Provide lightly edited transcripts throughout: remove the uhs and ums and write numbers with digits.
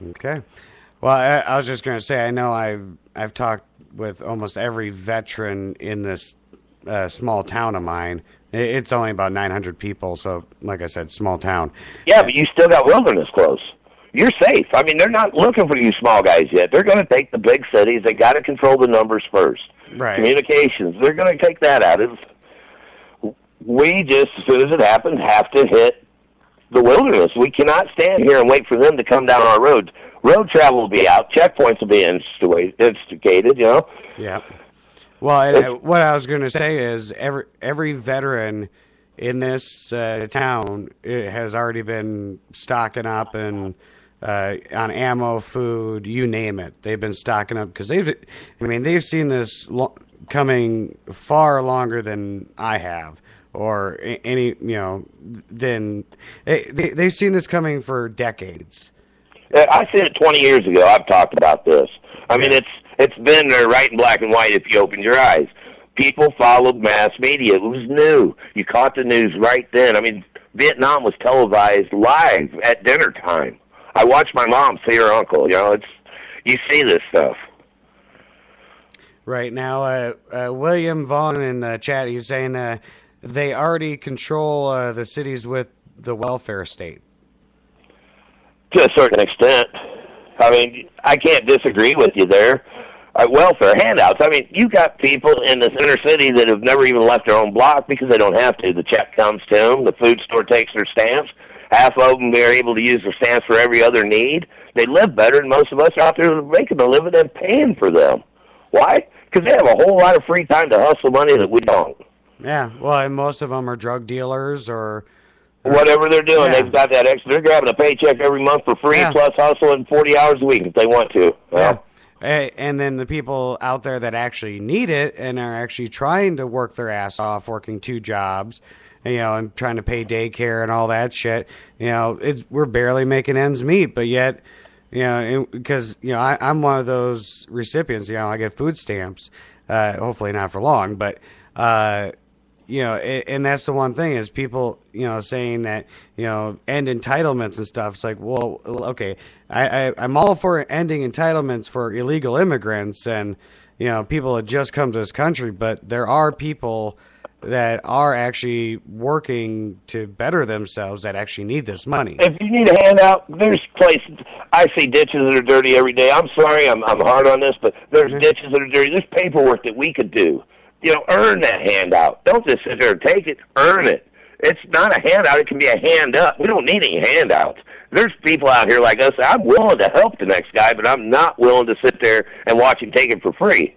Okay. Well, I was just going to say, I know I've talked with almost every veteran in this small town of mine. It's only about 900 people, so like I said, small town. Yeah, but you still got wilderness close. You're safe. I mean, they're not looking for you small guys yet. They're going to take the big cities. They got to control the numbers first. Right. Communications, they're going to take that out. We just, as soon as it happens, have to hit the wilderness. We cannot stand here and wait for them to come down our roads. Road travel will be out. Checkpoints will be instigated, you know. Yeah. Well, and, what I was going to say is every veteran in this town has already been stocking up and on ammo, food, you name it. They've been stocking up because they've seen this coming far longer than I have, or than they've seen this coming for decades. I seen it 20 years ago. I've talked about this. I mean, it's been there right in black and white if you opened your eyes. People followed mass media. It was new. You caught the news right then. I mean, Vietnam was televised live at dinner time. I watched my mom see her uncle. You know, you see this stuff. Right now, William Vaughn in the chat, he's saying they already control the cities with the welfare state. To a certain extent. I mean, I can't disagree with you there. Welfare handouts. I mean, you got people in this inner city that have never even left their own block because they don't have to. The check comes to them. The food store takes their stamps. Half of them are able to use their stamps for every other need. They live better than most of us out there making a living and paying for them. Why? Because they have a whole lot of free time to hustle money that we don't. Yeah, well, and most of them are drug dealers or whatever they're doing. Yeah. They've got that extra. They're grabbing a paycheck every month for free, plus hustling 40 hours a week if they want to. Well, and then the people out there that actually need it and are actually trying to work their ass off, working 2 jobs, and trying to pay daycare and all that shit. We're barely making ends meet, but yet, because I'm one of those recipients. I get food stamps. Hopefully not for long, but. And that's the one thing is people, saying that, end entitlements and stuff. It's like, well, okay, I'm all for ending entitlements for illegal immigrants and, people that just come to this country, but there are people that are actually working to better themselves that actually need this money. If you need a handout, there's places. I see ditches that are dirty every day. I'm sorry, I'm hard on this, but there's ditches that are dirty. There's paperwork that we could do. Earn that handout. Don't just sit there and take it. Earn it. It's not a handout. It can be a hand up. We don't need any handouts. There's people out here like us. I'm willing to help the next guy, but I'm not willing to sit there and watch him take it for free.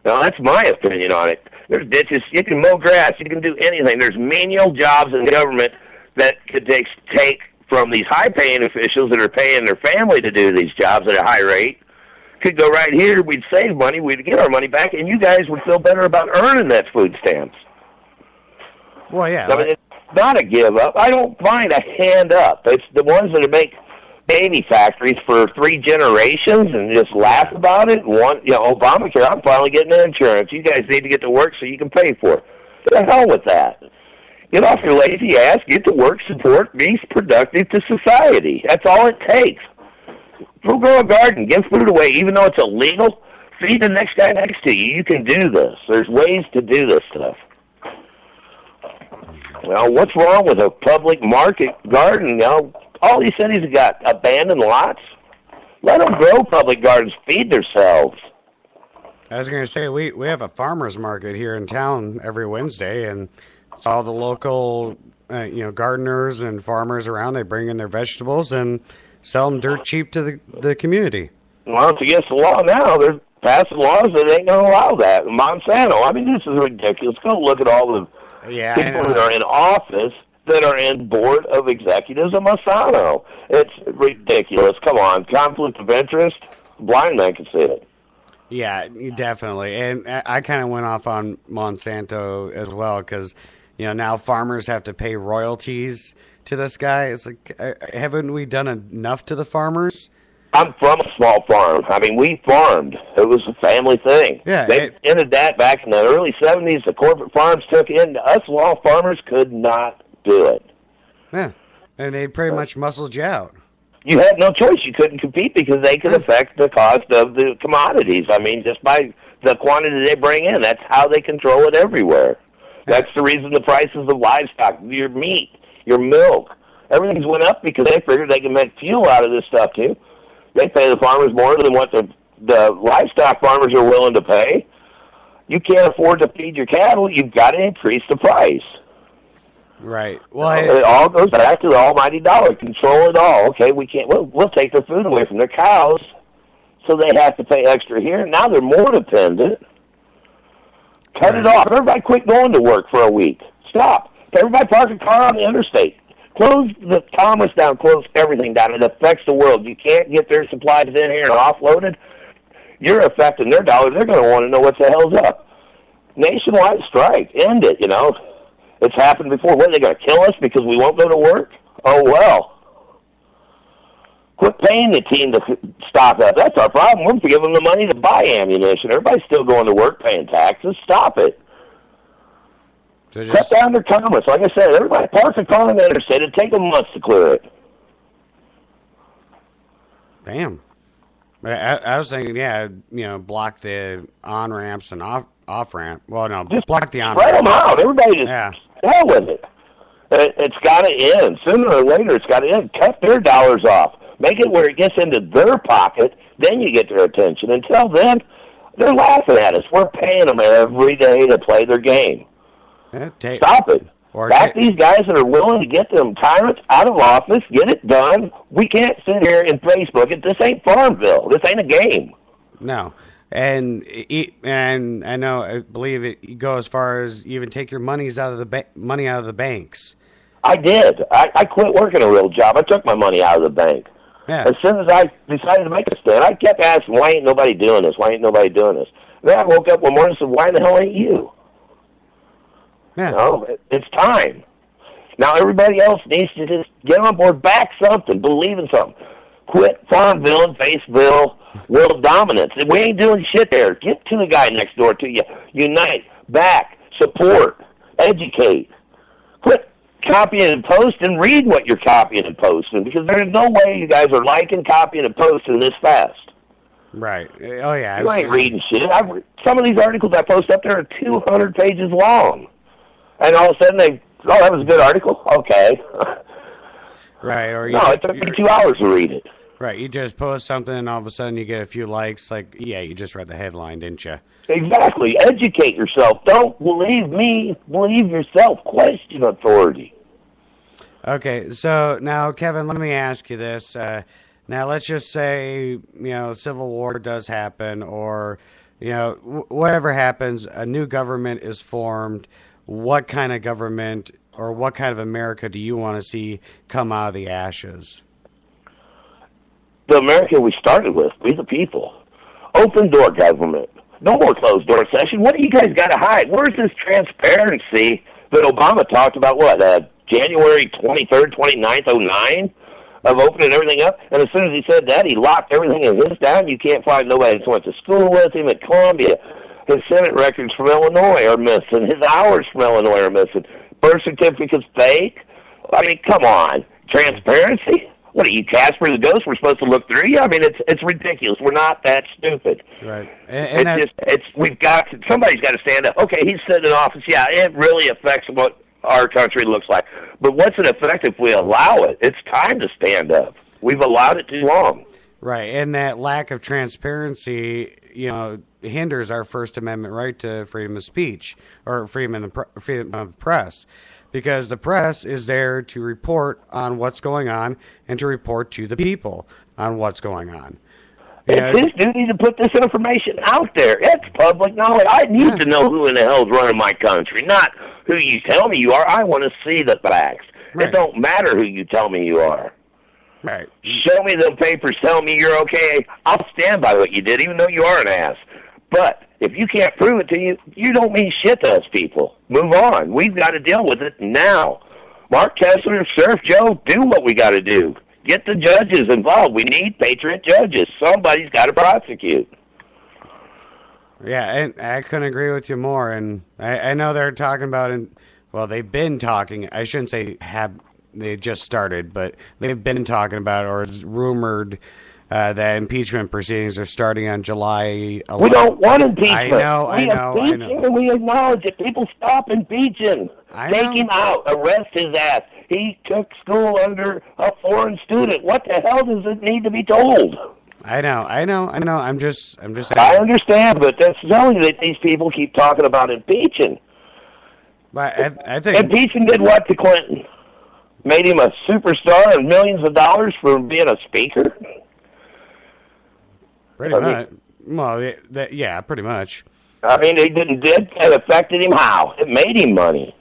Now, that's my opinion on it. There's ditches. You can mow grass. You can do anything. There's menial jobs in government that could take from these high-paying officials that are paying their family to do these jobs at a high rate. Could go right here, we'd save money, we'd get our money back, and you guys would feel better about earning that food stamps. Well, yeah. I mean, it's not a give up. I don't find a hand up. It's the ones that make baby factories for 3 generations and just laugh about it. Obamacare, I'm finally getting insurance. You guys need to get to work so you can pay for it. The hell with that. Get off your lazy ass, get to work, support, be productive to society. That's all it takes. Go grow a garden, give food away, even though it's illegal. Feed the next guy next to you. You can do this. There's ways to do this stuff. Well, what's wrong with a public market garden? All these cities have got abandoned lots. Let them grow public gardens. Feed themselves. I was going to say, we have a farmer's market here in town every Wednesday, and it's all the local gardeners and farmers around. They bring in their vegetables and sell them dirt cheap to the community. Well, it's against the law now. They're passing laws that ain't going to allow that. Monsanto, I mean, this is ridiculous. Go look at all the people that are in office that are in board of executives of Monsanto. It's ridiculous. Come on. Conflict of interest, blind man can see it. Yeah, definitely. And I kind of went off on Monsanto as well because, now farmers have to pay royalties to this guy. It's like, haven't we done enough to the farmers? I'm from a small farm. I mean, we farmed. It was a family thing. Yeah, they ended that back in the early 70s. The corporate farms took in. Us small farmers could not do it. Yeah, and they pretty much muscled you out. You had no choice. You couldn't compete because they could affect the cost of the commodities. I mean, just by the quantity they bring in. That's how they control it everywhere. That's the reason the prices of livestock, your meat, your milk, everything's went up because they figured they can make fuel out of this stuff too. They pay the farmers more than what the livestock farmers are willing to pay. You can't afford to feed your cattle. You've got to increase the price. Right. Well, it all goes back to the almighty dollar. Control it all. Okay, we can't. We'll take their food away from their cows, so they have to pay extra here. Now they're more dependent. Cut it off. Everybody quit going to work for a week. Stop. Everybody park a car on the interstate. Close the commerce down. Close everything down. It affects the world. You can't get their supplies in here and offloaded. You're affecting their dollars. They're going to want to know what the hell's up. Nationwide strike. End it, you know. It's happened before. What, are they going to kill us because we won't go to work? Oh, well. Quit paying the team to stock up. That's our problem. We're giving them the money to buy ammunition. Everybody's still going to work paying taxes. Stop it. So cut down their commerce. Like I said, everybody park a car on the interstate. It'd take them months to clear it. Damn. I was thinking, block the on-ramps and off-ramp. Well, no, just block the on-ramps. Spread them out. Everybody just hell with it. It's got to end. Sooner or later, it's got to end. Cut their dollars off. Make it where it gets into their pocket. Then you get their attention. Until then, they're laughing at us. We're paying them every day to play their game. Stop it. Back these guys that are willing to get them tyrants out of office. Get it done. We can't sit here and Facebook it. This ain't Farmville. This ain't a game. No. And I believe it go as far as even take your money out of the banks. I did. I quit working a real job. I took my money out of the bank. Yeah. As soon as I decided to make a stand, I kept asking, why ain't nobody doing this? Why ain't nobody doing this? Then I woke up one morning and said, why the hell ain't you? Yeah. No, it's time. Now everybody else needs to just get on board, back something, believe in something. Quit Farmville and Faceville world dominance. We ain't doing shit there. Get to the guy next door to you. Unite, back, support, educate. Quit copying and posting. Read what you're copying and posting, because there's no way you guys are liking, copying, and posting this fast. Right. Oh, yeah. You ain't reading shit. Some of these articles I post up there are 200 pages long. And all of a sudden that was a good article? Okay. Right. It took me 2 hours to read it. Right. You just post something and all of a sudden you get a few likes. Like, yeah, you just read the headline, didn't you? Exactly. Educate yourself. Don't believe me. Believe yourself. Question authority. Okay. So now, Kevin, let me ask you this. Now, let's just say, civil war does happen, or, whatever happens, a new government is formed. What kind of government or what kind of America do you want to see come out of the ashes? The America we started with, we the people. Open door government. No more closed door session. What do you guys got to hide? Where's this transparency that Obama talked about, January 23rd, 29th, 09? Of opening everything up, and as soon as he said that, he locked everything in his down. You can't find nobody that went to school with him at Columbia. His Senate records from Illinois are missing. His hours from Illinois are missing. Birth certificate's fake. I mean, come on. Transparency? What are you, Casper the Ghost? We're supposed to look through you? I mean, it's ridiculous. We're not that stupid. Right. Somebody's got to stand up. Okay, he's sitting in office. Yeah, it really affects what our country looks like. But what's it affect if we allow it? It's time to stand up. We've allowed it too long. Right, and that lack of transparency, hinders our First Amendment right to freedom of speech or freedom of press, because the press is there to report on what's going on and to report to the people on what's going on. It's his duty to put this information out there. It's public knowledge. I need to know who in the hell's running my country, not who you tell me you are. I want to see the facts. Right. It don't matter who you tell me you are. Right. Show me the papers, tell me you're okay. I'll stand by what you did, even though you are an ass. But if you can't prove it to you, you don't mean shit to us people. Move on. We've got to deal with it now. Mark Kessler, Surf Joe, do what we got to do. Get the judges involved. We need patriot judges. Somebody's got to prosecute. Yeah, and I couldn't agree with you more. And I know they're talking about, they've been talking. I shouldn't say they just started, but they've been talking about, or it's rumored that impeachment proceedings are starting on July 11th. We don't want impeachment. I know. And we acknowledge it. People stop impeaching. Take him out. Arrest his ass. He took school under a foreign student. What the hell does it need to be told? I know. I'm just saying. I understand, but that's telling that these people keep talking about impeaching. But I think impeaching did what to Clinton? Made him a superstar and millions of dollars for being a speaker? Pretty much. Well, yeah, pretty much. I mean, it affected him how? It made him money.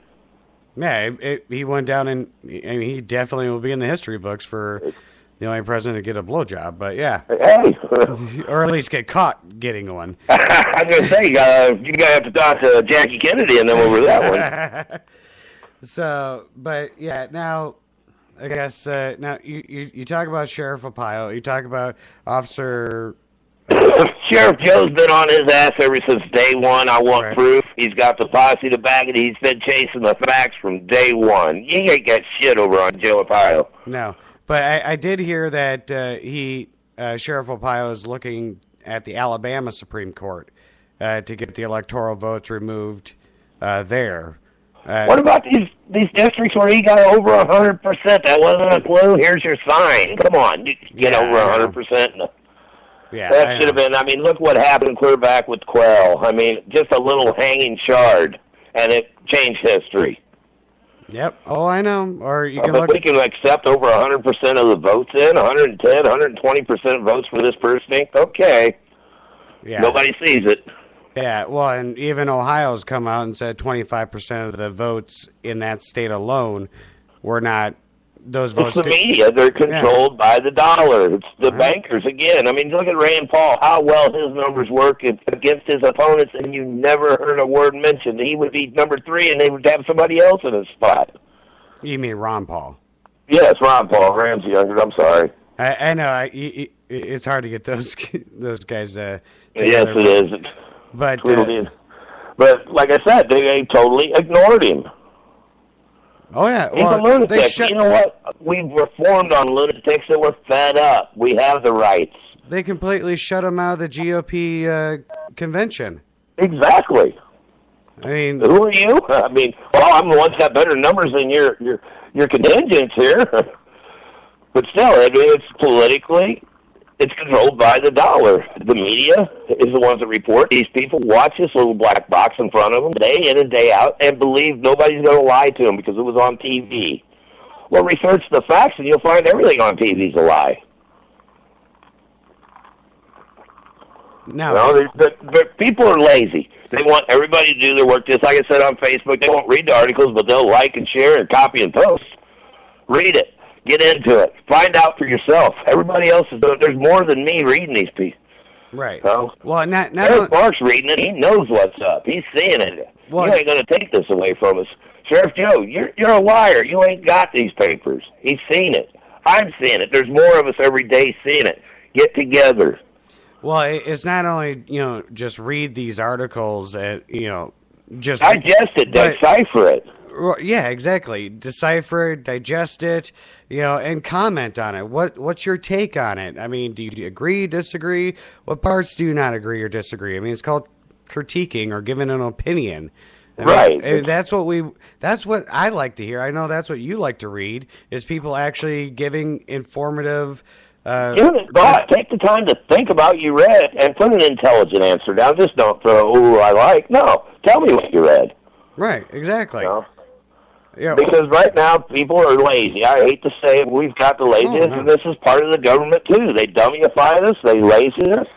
Yeah, he went down, and he definitely will be in the history books for the only president to get a blowjob. But yeah, hey, or at least get caught getting one. I was gonna say you gotta have to talk to Jackie Kennedy and then over that one. So, but yeah, now I guess now you talk about Sheriff Arpaio, you talk about Officer. Sheriff Joe's been on his ass ever since day one. I want proof. He's got the posse to back it. He's been chasing the facts from day one. You ain't got shit over on Joe Arpaio. No, but I did hear that Sheriff Arpaio is looking at the Alabama Supreme Court to get the electoral votes removed there. What about these districts where he got over 100%? That wasn't a clue. Here's your sign. Come on, you get over 100%. Yeah, that should have been. I mean, look what happened clear back with Quell. I mean, just a little hanging shard, and it changed history. Yep. Oh, I know. Or you can look. We can accept over 100% of the votes in, 110, 120% votes for this person. Okay. Yeah. Nobody sees it. Yeah. Well, and even Ohio's come out and said 25% of the votes in that state alone were not. Those votes. It's the media. They're controlled by the dollar. It's the bankers again. I mean, look at Rand Paul, how well his numbers work against his opponents, and you never heard a word mentioned. He would be number 3, and they would have somebody else in his spot. You mean Ron Paul? Yes, Ron Paul. Ramsey Youngers. I'm sorry. I know. It's hard to get those guys. Together. Yes, it is. But like I said, they totally ignored him. Oh, yeah. He's a lunatic. You know what? We've reformed on lunatics and we're fed up. We have the rights. They completely shut him out of the GOP convention. Exactly. I mean... Who are you? I mean, I'm the one that's got better numbers than your contingents here. But still, it's politically... It's controlled by the dollar. The media is the ones that report. These people watch this little black box in front of them day in and day out and believe nobody's going to lie to them because it was on TV. Well, research the facts and you'll find everything on TV is a lie. No, the people are lazy. They want everybody to do their work. Just like I said on Facebook, they won't read the articles, but they'll like and share and copy and post. Read it. Get into it. Find out for yourself. Everybody else is doing. There's more than me reading these pieces. Right. So, well, Sheriff Mark's reading it. He knows what's up. He's seeing it. Well, you ain't going to take this away from us. Sheriff Joe, you're a liar. You ain't got these papers. He's seen it. I'm seeing it. There's more of us every day seeing it. Get together. Well, it's not only, just read these articles, just... Digest it. Decipher it. Yeah, exactly. Decipher it, digest it, and comment on it. What's your take on it? I mean, do you agree, disagree? What parts do you not agree or disagree? I mean, it's called critiquing or giving an opinion. Right. That's what I like to hear. I know that's what you like to read, is people actually giving informative... Give it thought. Take the time to think about you read and put an intelligent answer down. Just don't throw, ooh, I like. No, tell me what you read. Right, exactly. Yeah. Because right now people are lazy. I hate to say it, we've got the laziness, and this is part of the government too. They dummyify us. They laziness.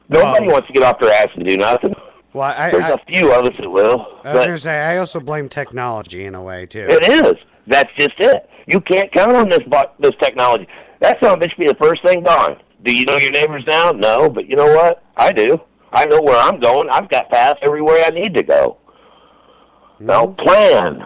Nobody wants to get off their ass and do nothing. Well, there's a few of us that will. I was going to say, I also blame technology in a way too. It is. That's just it. You can't count on this technology. That son of a bitch be the first thing gone. Do you know your neighbors now? No, but you know what? I do. I know where I'm going. I've got paths everywhere I need to go. Now, plan.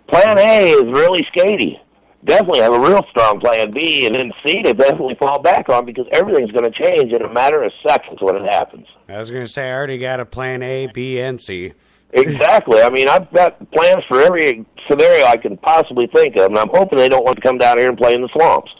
Plan A is really skaty. Definitely have a real strong plan B, and then C to definitely fall back on because everything's going to change in a matter of seconds when it happens. I was going to say, I already got a plan A, B, and C. Exactly. I mean, I've got plans for every scenario I can possibly think of, and I'm hoping they don't want to come down here and play in the swamps.